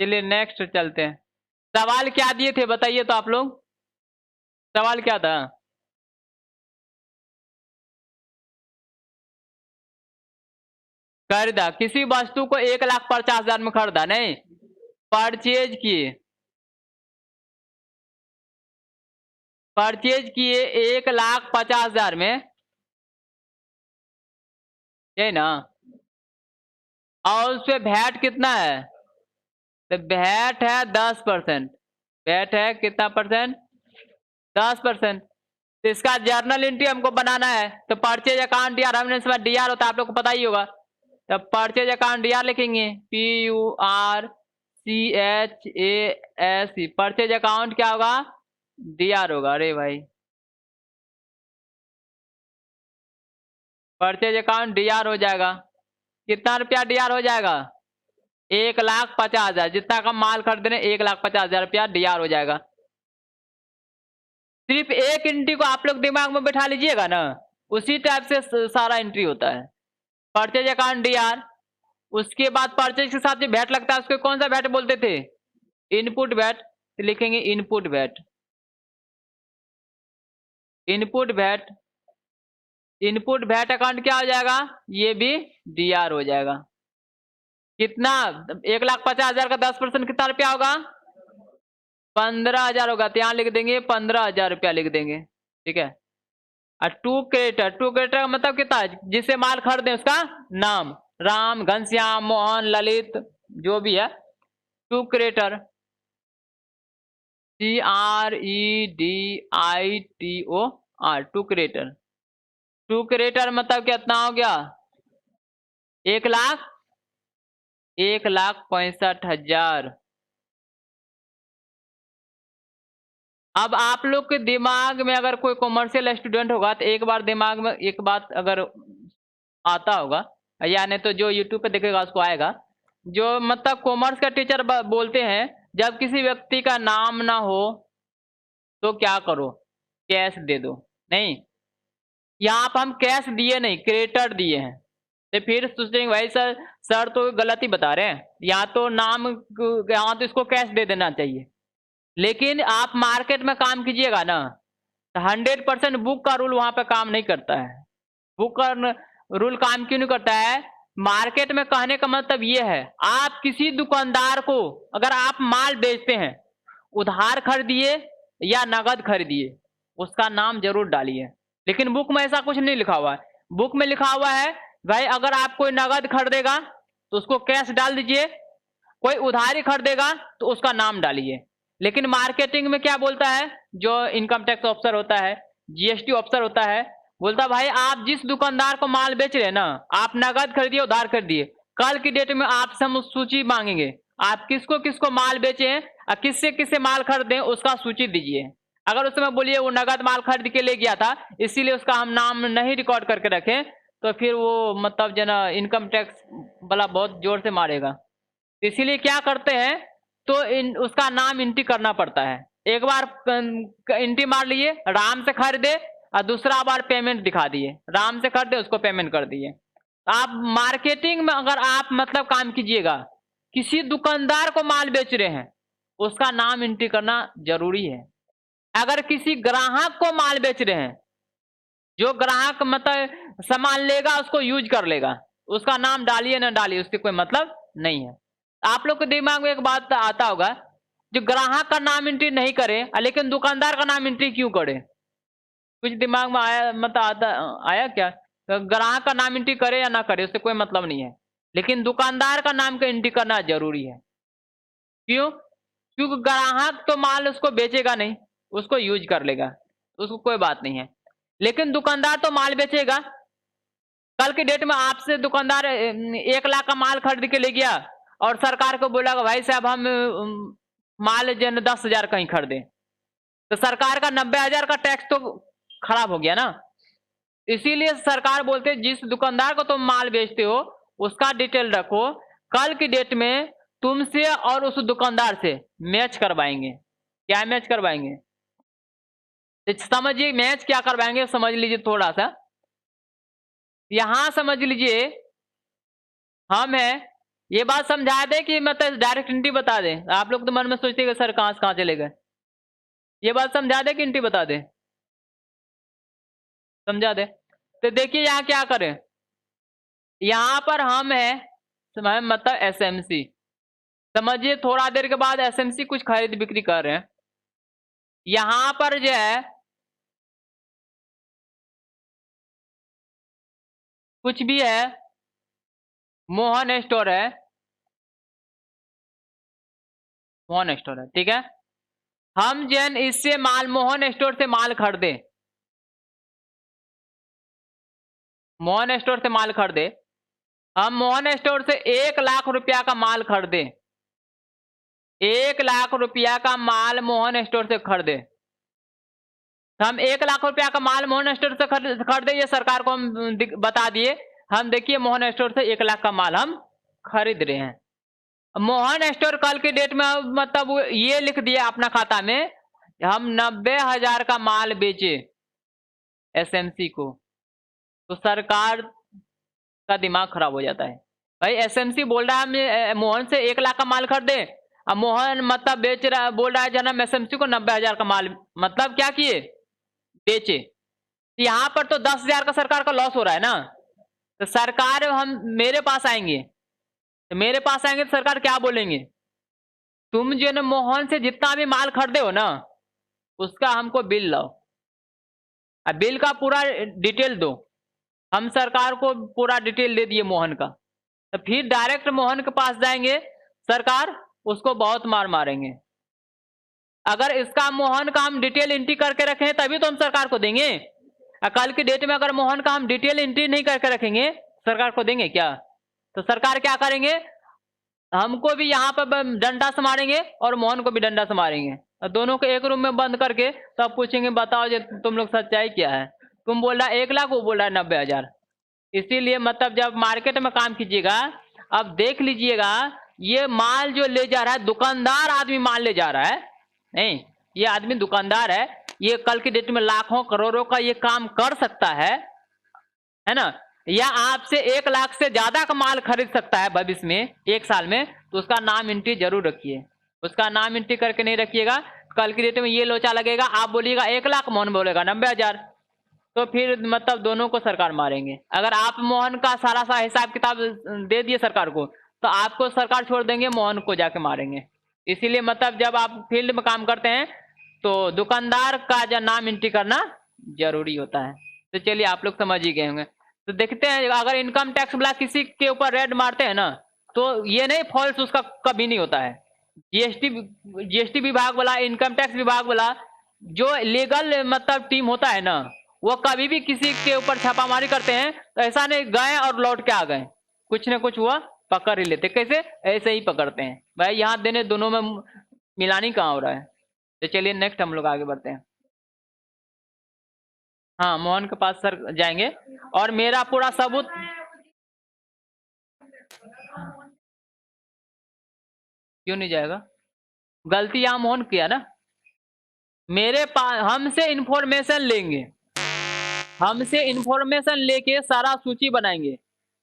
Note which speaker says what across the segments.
Speaker 1: चलिए नेक्स्ट चलते हैं। सवाल क्या दिए थे बताइए तो आप लोग? सवाल क्या था? खरीदा, किसी वस्तु को 1,50,000 में खरीदा, नहीं, परचेज किए, परचेज किए 1,50,000 में, यही ना? और उसपे वैट कितना है? तो वैट है 10%। वैट है कितना परसेंट? 10%। तो इसका जर्नल एंट्री हमको बनाना है, तो परचेज अकाउंट डीआर, हमने इसमें डीआर होता है, आप लोग को पता ही होगा। तो परचेज अकाउंट डीआर लिखेंगे, PURCHAS, परचेज अकाउंट क्या होगा? डीआर होगा। अरे भाई, परचेज अकाउंट डीआर हो जाएगा। कितना रुपया डीआर हो जाएगा? 1,50,000। जितना का माल खरीद रहे 1,50,000 रुपया डीआर हो जाएगा। सिर्फ एक एंट्री को आप लोग दिमाग में बैठा लीजिएगा ना, उसी टाइप से सारा एंट्री होता है। परचेज अकाउंट डीआर, उसके बाद परचेज के साथ जो वैट लगता है उसको कौन सा वैट बोलते थे? Input VAT. तो लिखेंगे input VAT, input VAT. Input VAT account क्या हो जाएगा? ये भी डीआर हो जाएगा। कितना? 1,50,000 का 10% कितना रुपया होगा? 15,000 होगा। तो यहाँ लिख देंगे 15,000 रुपया लिख देंगे, ठीक है। और टू क्रेडिटर, टू क्रेडिटर का मतलब कितना है? जिसे माल खरीदे उसका नाम, राम, घनश्याम, मोहन, ललित, जो भी है, to creditor, CREDITOR, to creditor. To creditor मतलब कितना हो गया? 1,65,000। अब आप लोग के दिमाग में अगर कोई कॉमर्शियल स्टूडेंट होगा तो एक बार दिमाग में एक बात अगर आता होगा, या नहीं तो जो यूट्यूब पे देखेगा उसको आएगा, जो मतलब कॉमर्स का टीचर बोलते हैं जब किसी व्यक्ति का नाम ना हो तो क्या करो? कैश दे दो। नहीं, यहाँ पर हम कैश दिए नहीं, क्रेडिटर दिए हैं। तो फिर सोचेंगे भाई सर, सर तो गलत ही बता रहे हैं, या तो नाम, यहाँ तो इसको कैश दे देना चाहिए। लेकिन आप मार्केट में काम कीजिएगा ना, तो 100% बुक का रूल वहां पे काम नहीं करता है। बुक का रूल काम क्यों नहीं करता है? मार्केट में कहने का मतलब ये है, आप किसी दुकानदार को अगर आप माल बेचते हैं, उधार खरीदिए या नगद खरीदिए, उसका नाम जरूर डालिए। लेकिन बुक में ऐसा कुछ नहीं लिखा हुआ है। बुक में लिखा हुआ है भाई अगर आप कोई नगद खरीदेगा तो उसको कैश डाल दीजिए, कोई उधारी खरीदेगा तो उसका नाम डालिए। लेकिन मार्केटिंग में क्या बोलता है, जो इनकम टैक्स ऑफिसर होता है, जीएसटी ऑफिसर होता है, बोलता भाई आप जिस दुकानदार को माल बेच रहे हैं ना, आप नगद खरीदिए उधार खरीदिए, कल की डेट में आपसे हम सूची मांगेंगे, आप किसको किसको माल बेचे हैं और किससे किससे माल खरीदे उसका सूची दीजिए। अगर उस समय बोलिए वो नगद माल खरीद के ले गया था इसीलिए उसका हम नाम नहीं रिकॉर्ड करके रखें, तो फिर वो मतलब जना इनकम टैक्स वाला बहुत जोर से मारेगा। इसीलिए क्या करते हैं, तो उसका नाम एंट्री करना पड़ता है। एक बार एंट्री मार लिए राम से खरीदे और दूसरा बार पेमेंट दिखा दिए, राम से खरीदे उसको पेमेंट कर दिए। आप मार्केटिंग में अगर आप मतलब काम कीजिएगा, किसी दुकानदार को माल बेच रहे हैं उसका नाम एंट्री करना जरूरी है। अगर किसी ग्राहक को माल बेच रहे हैं, जो ग्राहक मतलब सामान लेगा उसको यूज कर लेगा, उसका नाम डालिए ना डालिए उससे कोई मतलब नहीं है। आप लोग के दिमाग में एक बात आता होगा, जो ग्राहक का नाम एंट्री नहीं करे लेकिन दुकानदार का नाम एंट्री क्यों करे? कुछ दिमाग में आया मतलब आता आया क्या? तो ग्राहक का नाम एंट्री करे या ना करे उससे कोई मतलब नहीं है, लेकिन दुकानदार का नाम का एंट्री करना जरूरी है। क्यों? क्योंकि ग्राहक तो माल उसको बेचेगा नहीं, उसको यूज कर लेगा, उसको कोई बात नहीं है। लेकिन दुकानदार तो माल बेचेगा। कल की डेट में आपसे दुकानदार 1 लाख का माल खरीद के ले गया और सरकार को बोला भाई साहब हम माल जो है 10,000 कहीं खरीदे, तो सरकार का 90,000 का टैक्स तो खराब हो गया ना। इसीलिए सरकार बोलते है जिस दुकानदार को तुम माल बेचते हो उसका डिटेल रखो, कल की डेट में तुमसे और उस दुकानदार से मैच करवाएंगे। क्या मैच करवाएंगे? समझिए मैच क्या करवाएंगे, समझ लीजिए थोड़ा सा। यहां समझ लीजिए हम है, ये बात समझा दे कि मतलब डायरेक्ट एंट्री बता दे। आप लोग तो मन में सोचते हैं कि सर कहाँ से कहाँ चले गए। ये बात समझा दे कि एंट्री बता दे, समझा दे। तो देखिए यहाँ क्या करें, यहाँ पर हम हैं मतलब एसएमसी, समझिए थोड़ा देर के बाद एसएमसी कुछ खरीद बिक्री कर रहे हैं। यहाँ पर जो है कुछ भी है, मोहन स्टोर है, मोहन स्टोर है, ठीक है। हम जो है इससे माल, मोहन स्टोर से माल खरीदे, मोहन स्टोर से माल खरीदे, हम मोहन स्टोर से 1,00,000 रुपया का माल खरीदे, 1,00,000 रुपया का माल मोहन स्टोर से खरीदे। हम 1,00,000 रुपया का माल मोहन स्टोर से खरीदे, ये सरकार को हम बता दिए। हम देखिए मोहन स्टोर से 1,00,000 का माल हम खरीद रहे हैं। मोहन स्टोर कल की डेट में मतलब ये लिख दिया अपना खाता में, हम 90,000 का माल बेचे एसएमसी को, तो सरकार का दिमाग खराब हो जाता है। भाई एसएमसी बोल रहा है हम मोहन से 1,00,000 का माल खरीदे, अब मोहन मतलब बेच रहा, बोल रहा है जनाब एसएमसी को 90,000 का माल, मतलब क्या किए, बेचे। यहाँ पर तो 10,000 का सरकार का लॉस हो रहा है ना। तो सरकार हम मेरे पास आएंगे, तो मेरे पास आएंगे तो सरकार क्या बोलेंगे, तुम जो ना मोहन से जितना भी माल खरीदे हो ना, उसका हमको बिल लाओ, अब बिल का पूरा डिटेल दो। हम सरकार को पूरा डिटेल दे दिए मोहन का, तो फिर डायरेक्ट मोहन के पास जाएंगे, सरकार उसको बहुत मार मारेंगे। अगर इसका मोहन का हम डिटेल एंट्री करके रखें तभी तो हम सरकार को देंगे। कल की डेट में अगर मोहन का हम डिटेल एंट्री नहीं करके रखेंगे, सरकार को देंगे क्या? तो सरकार क्या करेंगे, हमको भी यहाँ पर डंडा से मारेंगे और मोहन को भी डंडा से मारेंगे, और दोनों को एक रूम में बंद करके तब पूछेंगे बताओ जो तुम लोग सच्चाई क्या है, तुम बोल रहा है 1,00,000, वो बोल रहा है 90,000। इसीलिए मतलब जब मार्केट में काम कीजिएगा, अब देख लीजिएगा, ये माल जो ले जा रहा है, दुकानदार आदमी माल ले जा रहा है, नहीं, ये आदमी दुकानदार है, ये कल की डेट में लाखों करोड़ों का ये काम कर सकता है ना, या आपसे 1,00,000 से ज्यादा का माल खरीद सकता है भविष्य में, 1 साल में, तो उसका नाम एंट्री जरूर रखिए। उसका नाम एंट्री करके नहीं रखिएगा, कल की डेट में ये लोचा लगेगा, आप बोलिएगा 1,00,000, मोहन बोलेगा 90,000, तो फिर मतलब दोनों को सरकार मारेंगे। अगर आप मोहन का सारा सा हिसाब किताब दे दिए सरकार को, तो आपको सरकार छोड़ देंगे, मोहन को जाके मारेंगे। इसीलिए मतलब जब आप फील्ड में काम करते हैं तो दुकानदार का जो नाम एंट्री करना जरूरी होता है। तो चलिए आप लोग समझ ही गए होंगे। तो देखते हैं अगर इनकम टैक्स वाला किसी के ऊपर रेड मारते हैं ना, तो ये नहीं फॉल्स उसका कभी नहीं होता है। जीएसटी विभाग वाला, इनकम टैक्स विभाग वाला जो लीगल मतलब टीम होता है ना, वो कभी भी किसी के ऊपर छापामारी करते हैं तो ऐसा नहीं गए और लौट के आ गए, कुछ ना कुछ हुआ पकड़ ही लेते। कैसे? ऐसे ही पकड़ते हैं भाई, यहाँ देने दोनों में मिलानी कहाँ हो रहा है। तो चलिए नेक्स्ट हम लोग आगे बढ़ते हैं। हाँ, मोहन के पास सर जाएंगे और मेरा पूरा सबूत, क्यों नहीं जाएगा, गलती यहाँ मोहन किया ना, मेरे पास हमसे इंफॉर्मेशन लेंगे, हमसे इंफॉर्मेशन लेके सारा सूची बनाएंगे।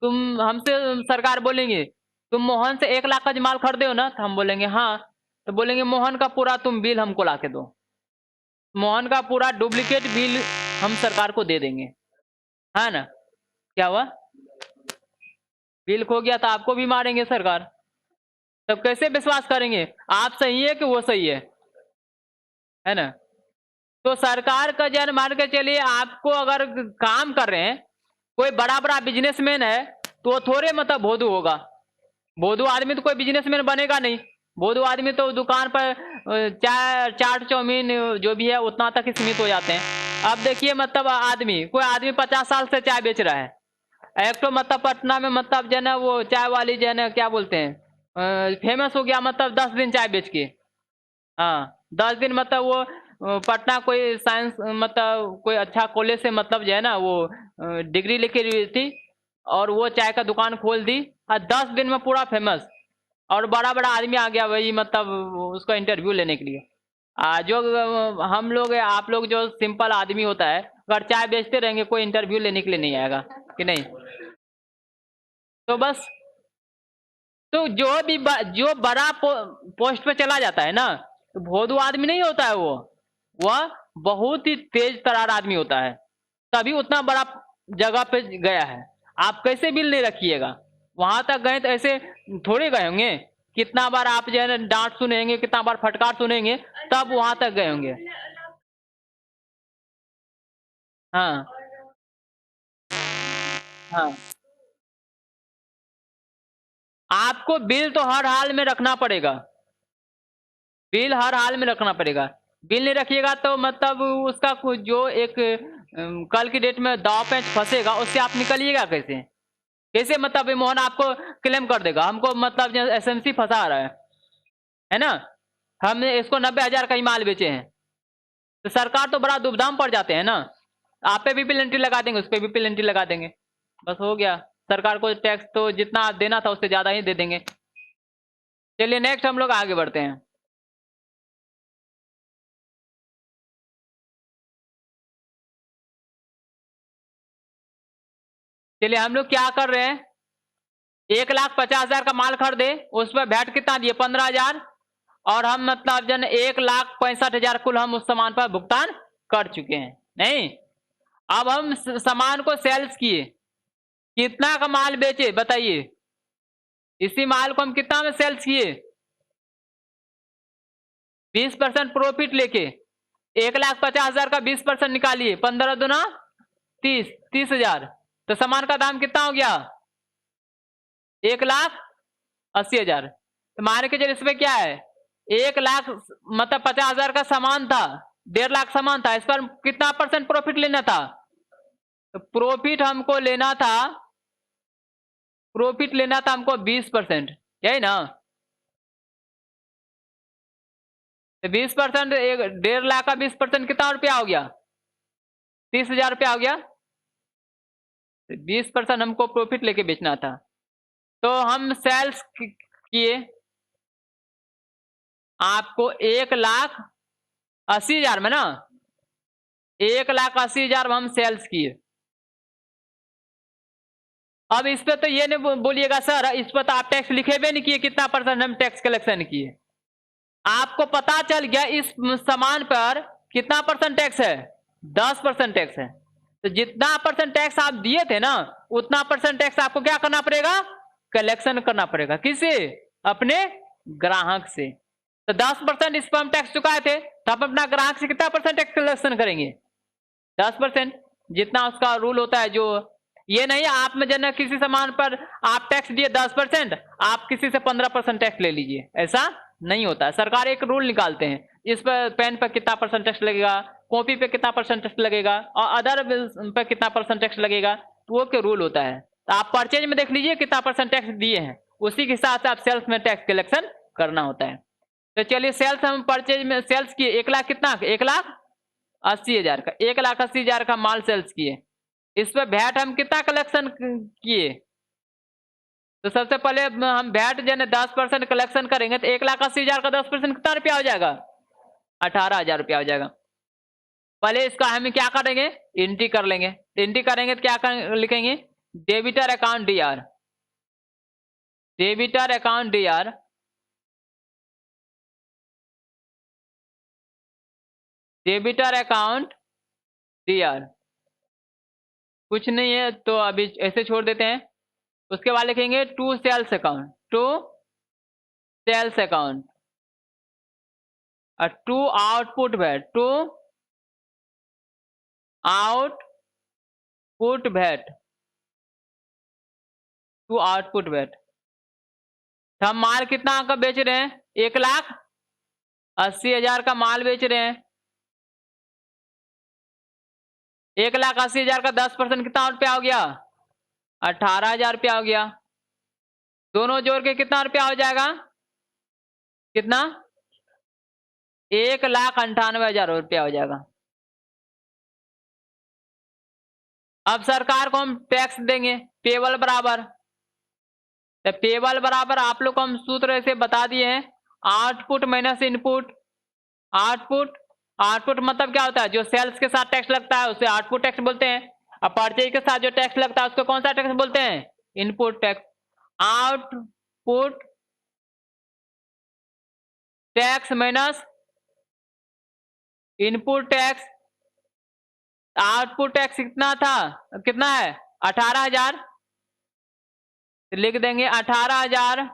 Speaker 1: तुम हमसे सरकार बोलेंगे तुम मोहन से 1,00,000 का माल खरीदे हो ना, तो हम बोलेंगे हाँ, तो बोलेंगे मोहन का पूरा तुम बिल हमको लाके दो, मोहन का पूरा डुप्लीकेट बिल हम सरकार को दे देंगे, है ना। क्या हुआ, बिल खो गया तो आपको भी मारेंगे सरकार, तब कैसे विश्वास करेंगे आप सही है कि वो सही है ना। तो सरकार का जन मान के चलिए, आपको अगर काम कर रहे हैं, कोई बड़ा बड़ा बिजनेसमैन है तो वो थोड़े मतलब भोदू होगा, भोदू आदमी तो कोई बिजनेसमैन बनेगा नहीं, भोदू आदमी तो दुकान पर चाय चाट चाउमीन जो भी है उतना तक ही सीमित हो जाते हैं। अब देखिए मतलब आदमी, कोई आदमी 50 साल से चाय बेच रहा है, एक तो मतलब पटना में मतलब जो है ना वो चाय वाली जो है ना क्या बोलते हैं फेमस हो गया, मतलब 10 दिन चाय बेच के, हाँ 10 दिन मतलब वो पटना कोई साइंस मतलब कोई अच्छा कॉलेज से मतलब जो है ना वो डिग्री लेके हुई थी, और वो चाय का दुकान खोल दी और 10 दिन में पूरा फेमस, और बड़ा बड़ा आदमी आ गया वही मतलब उसका इंटरव्यू लेने के लिए। जो हम लोग आप लोग जो सिंपल आदमी होता है, अगर चाय बेचते रहेंगे कोई इंटरव्यू लेने के लिए नहीं आएगा कि नहीं। तो बस तो जो बड़ा पोस्ट पे चला जाता है ना, तो भोदू आदमी नहीं होता है वो। वह बहुत ही तेज तर्रार आदमी होता है, तभी उतना बड़ा जगह पे गया है। आप कैसे बिल नहीं रखिएगा? वहां तक गए तो ऐसे थोड़ी गए होंगे। कितना बार आप जो है ना डांट सुनेंगे, कितना बार फटकार सुनेंगे, तब वहां तक गए होंगे। हाँ, हाँ। आपको बिल तो हर हाल में रखना पड़ेगा। बिल हर हाल में रखना पड़ेगा। बिल नहीं रखिएगा तो मतलब उसका जो एक कल की डेट में दांव पेंच फंसेगा, उससे आप निकलिएगा कैसे? कैसे मतलब ये मोहन आपको क्लेम कर देगा? हमको मतलब एसएमसी फंसा रहा है ना? हमने इसको 90,000 का ही माल बेचे हैं। तो सरकार तो बड़ा दुविधा में पड़ जाते हैं ना। आप पे भी पेनल्टी लगा देंगे, उस पे भी पेनल्टी लगा देंगे। बस हो गया। सरकार को टैक्स तो जितना देना था उससे ज्यादा ही दे देंगे। चलिए नेक्स्ट हम लोग आगे बढ़ते हैं। चलिए हम लोग क्या कर रहे हैं, 1,50,000 का माल खरीदे, उस पर वैट कितना दिए? 15,000। और हम मतलब जन 1,65,000 कुल हम उस सामान पर भुगतान कर चुके हैं। नहीं, अब हम सामान को सेल्स किए, कितना का माल बेचे बताइए? इसी माल को हम कितना में सेल्स किए? 20% प्रॉफिट लेके 1,50,000 का 20% निकालिए, 15 दुना 30, 30,000। तो सामान का दाम कितना हो गया? 1,80,000। तो मान के चलिए इसमें क्या है, 1,00,000 मतलब 50,000 का सामान था, 1,50,000 सामान था, इस पर कितना परसेंट प्रॉफिट लेना था? तो प्रॉफिट लेना था हमको 20%, यही ना? तो 20%, 1,50,000 का 20% कितना रुपया हो गया? 30,000 रुपया हो गया। 20% हमको प्रॉफिट लेके बेचना था, तो हम सेल्स किए, आपको 1,80,000 में ना, 1,80,000 में हम सेल्स किए। अब इस पे तो ये नहीं बोलिएगा सर, इस पर तो आप टैक्स लिखे भी नहीं किए, कितना परसेंट हम टैक्स कलेक्शन किए। आपको पता चल गया इस सामान पर कितना परसेंट टैक्स है? 10% टैक्स है। तो जितना परसेंट टैक्स आप दिए थे ना, उतना परसेंट टैक्स आपको क्या करना पड़ेगा? कलेक्शन करना पड़ेगा। किससे? अपने ग्राहक से। तो 10% इस पर हम टैक्स चुकाए थे, तो हम अपना ग्राहक से कितना परसेंट टैक्स कलेक्शन करेंगे? 10%। जितना उसका रूल होता है, जो ये नहीं आप में जन किसी सामान पर आप टैक्स दिए 10%, आप किसी से 15% टैक्स ले लीजिए, ऐसा नहीं होता है। सरकार एक रूल निकालते हैं, इस पर पेन पर कितना परसेंट टैक्स लगेगा, कॉपी पे कितना परसेंट टैक्स लगेगा, और अदर पे कितना परसेंट टैक्स लगेगा, वो के रूल होता है। तो आप परचेज में देख लीजिए कितना परसेंट टैक्स दिए हैं, उसी के हिसाब से आप सेल्स में टैक्स कलेक्शन करना होता है। तो चलिए सेल्स हम परचेज में सेल्स किए 1,00,000 कितना? 1,80,000 का, 1,80,000 का माल सेल्स किए। इस पे वैट हम कितना कलेक्शन किए? तो सबसे पहले हम वैट जन 10% कलेक्शन करेंगे, तो 1,80,000 का 10% कितना रुपया हो जाएगा? 18,000 रुपया हो जाएगा। पहले इसका हम क्या करेंगे? एंट्री कर लेंगे। एंट्री करेंगे तो क्या लिखेंगे? Debtor account DR, debtor account DR, debtor account DR. कुछ नहीं है तो अभी ऐसे छोड़ देते हैं। उसके बाद लिखेंगे to sales account, to sales account, और to output VAT, to output VAT, to output VAT. तो हम माल कितना का बेच रहे हैं? 1,80,000 का माल बेच रहे हैं। 1,80,000 का 10% कितना रुपया हो गया? 18,000 रुपया हो गया। दोनों जोड़ के कितना रुपया हो जाएगा? कितना? 1,98,000 रुपया हो जाएगा। अब सरकार को हम टैक्स देंगे पेबल बराबर, तो पेबल बराबर आप लोग को हम सूत्र ऐसे बता दिए हैं, output minus input. Output, output मतलब क्या होता है? जो सेल्स के साथ टैक्स लगता है उसे आउटपुट टैक्स बोलते हैं, और परचेज के साथ जो टैक्स लगता है उसको कौन सा टैक्स बोलते हैं? Input tax. Output output tax minus input tax. Output tax कितना था, कितना है 18,000, लिख देंगे 18,000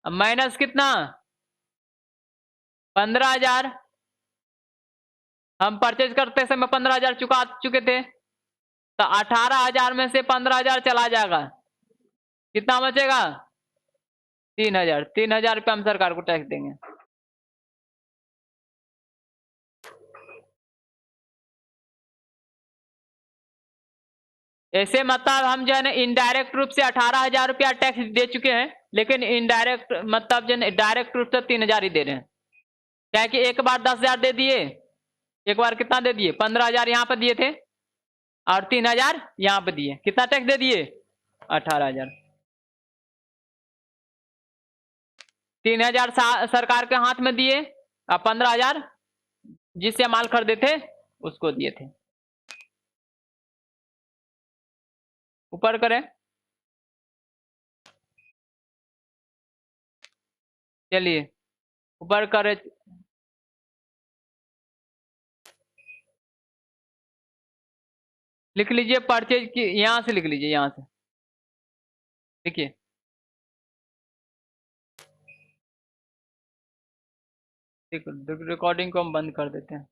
Speaker 1: माइनस कितना 15,000। हम परचेज करते समय 15,000 चुका चुके थे, तो 18,000 में से 15,000 चला जाएगा, कितना बचेगा 3,000। 3,000 रुपये हम सरकार को टैक्स देंगे। ऐसे मतलब हम जो है ना इनडायरेक्ट रूप से 18,000 रुपया टैक्स दे चुके हैं, लेकिन इनडायरेक्ट मतलब जो है डायरेक्ट रूप से 3,000 ही दे रहे हैं। क्या कि एक बार 10,000 दे दिए, एक बार कितना दे दिए 15,000 यहाँ पर दिए थे और 3,000 यहाँ पे दिए, कितना टैक्स दे दिए 18,000। 3,000 सरकार के हाथ में दिए और 15,000 जिससे माल खरीदे थे उसको दिए थे। ऊपर करें, चलिए ऊपर करें, लिख लीजिए परचेज की, यहां से लिख लीजिए, यहां से देखिए रिकॉर्डिंग को हम बंद कर देते हैं।